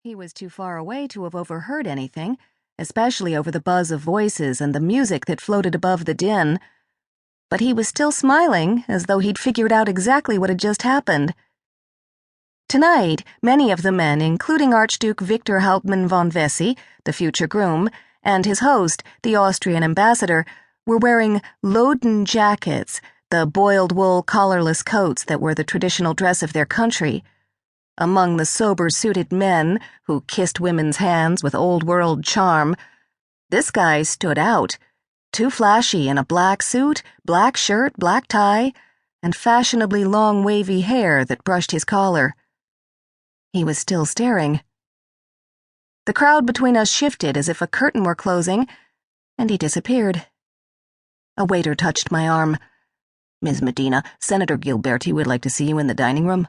He was too far away to have overheard anything, especially over the buzz of voices and the music that floated above the din. But he was still smiling, as though he'd figured out exactly what had just happened. Tonight, many of the men, including Archduke Victor Hauptmann von Wessy, the future groom, and his host, the Austrian ambassador, were wearing loden jackets, the boiled wool collarless coats that were the traditional dress of their country. Among the sober-suited men, who kissed women's hands with old-world charm, this guy stood out, too flashy in a black suit, black shirt, black tie, and fashionably long wavy hair that brushed his collar. He was still staring. The crowd between us shifted as if a curtain were closing, and he disappeared. A waiter touched my arm. "Ms. Medina, Senator Gilberti would like to see you in the dining room."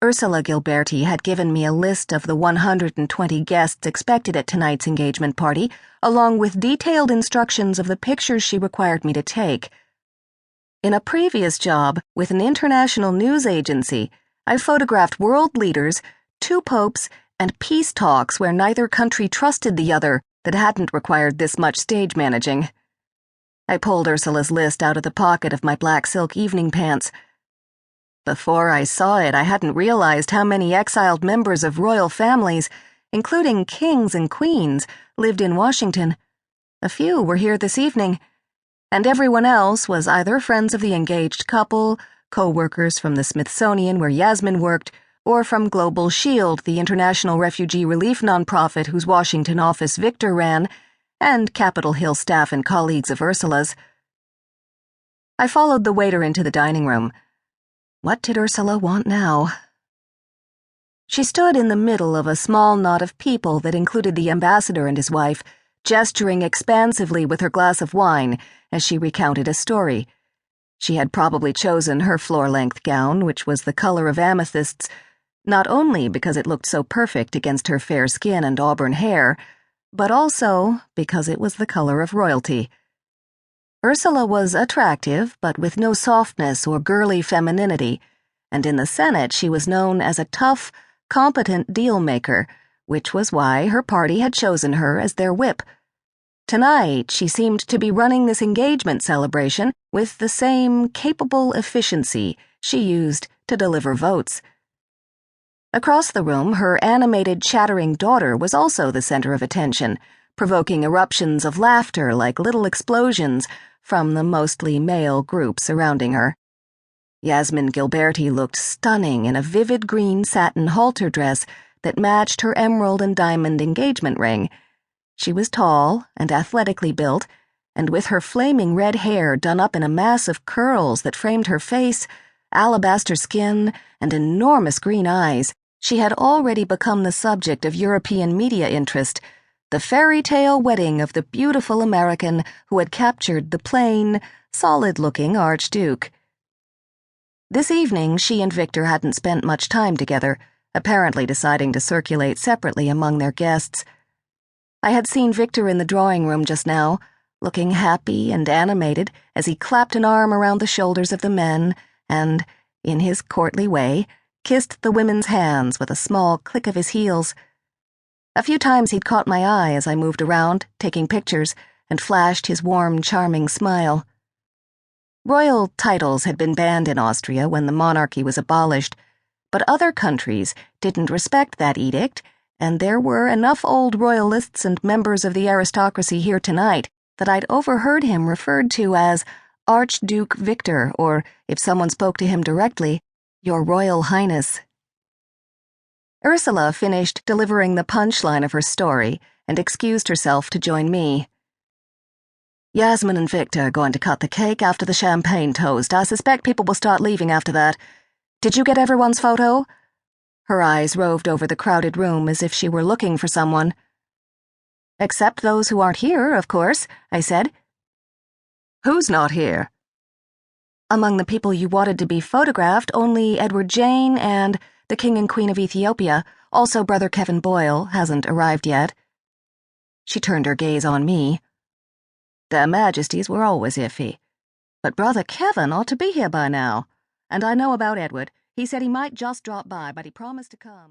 Ursula Gilberti had given me a list of the 120 guests expected at tonight's engagement party, along with detailed instructions of the pictures she required me to take. In a previous job with an international news agency, I photographed world leaders, 2 popes, and peace talks where neither country trusted the other that hadn't required this much stage managing. I pulled Ursula's list out of the pocket of my black silk evening pants. Before I saw it, I hadn't realized how many exiled members of royal families, including kings and queens, lived in Washington. A few were here this evening, and everyone else was either friends of the engaged couple, co-workers from the Smithsonian where Yasmin worked, or from Global Shield, the international refugee relief nonprofit whose Washington office Victor ran, and Capitol Hill staff and colleagues of Ursula's. I followed the waiter into the dining room. What did Ursula want now? She stood in the middle of a small knot of people that included the ambassador and his wife, gesturing expansively with her glass of wine as she recounted a story. She had probably chosen her floor-length gown, which was the color of amethysts, not only because it looked so perfect against her fair skin and auburn hair, but also because it was the color of royalty. Ursula was attractive, but with no softness or girly femininity, and in the Senate she was known as a tough, competent deal-maker, which was why her party had chosen her as their whip. Tonight, she seemed to be running this engagement celebration with the same capable efficiency she used to deliver votes. Across the room, her animated, chattering daughter was also the center of attention, provoking eruptions of laughter like little explosions from the mostly male group surrounding her. Yasmin Gilberti looked stunning in a vivid green satin halter dress that matched her emerald and diamond engagement ring. She was tall and athletically built, and with her flaming red hair done up in a mass of curls that framed her face, alabaster skin, and enormous green eyes, she had already become the subject of European media interest, the fairy tale wedding of the beautiful American who had captured the plain, solid-looking Archduke. This evening, she and Victor hadn't spent much time together, apparently deciding to circulate separately among their guests. I had seen Victor in the drawing room just now, looking happy and animated as he clapped an arm around the shoulders of the men and, in his courtly way, kissed the women's hands with a small click of his heels. A few times he'd caught my eye as I moved around, taking pictures, and flashed his warm, charming smile. Royal titles had been banned in Austria when the monarchy was abolished, but other countries didn't respect that edict, and there were enough old royalists and members of the aristocracy here tonight that I'd overheard him referred to as Archduke Victor, or, if someone spoke to him directly, Your Royal Highness. Ursula finished delivering the punchline of her story and excused herself to join me. "Yasmin and Victor are going to cut the cake after the champagne toast. I suspect people will start leaving after that. Did you get everyone's photo?" Her eyes roved over the crowded room as if she were looking for someone. "Except those who aren't here, of course," I said. "Who's not here?" "Among the people you wanted to be photographed, only Edward Jane and the King and Queen of Ethiopia, also Brother Kevin Boyle, hasn't arrived yet." She turned her gaze on me. "Their Majesties were always iffy. But Brother Kevin ought to be here by now. And I know about Edward. He said he might just drop by, but he promised to come."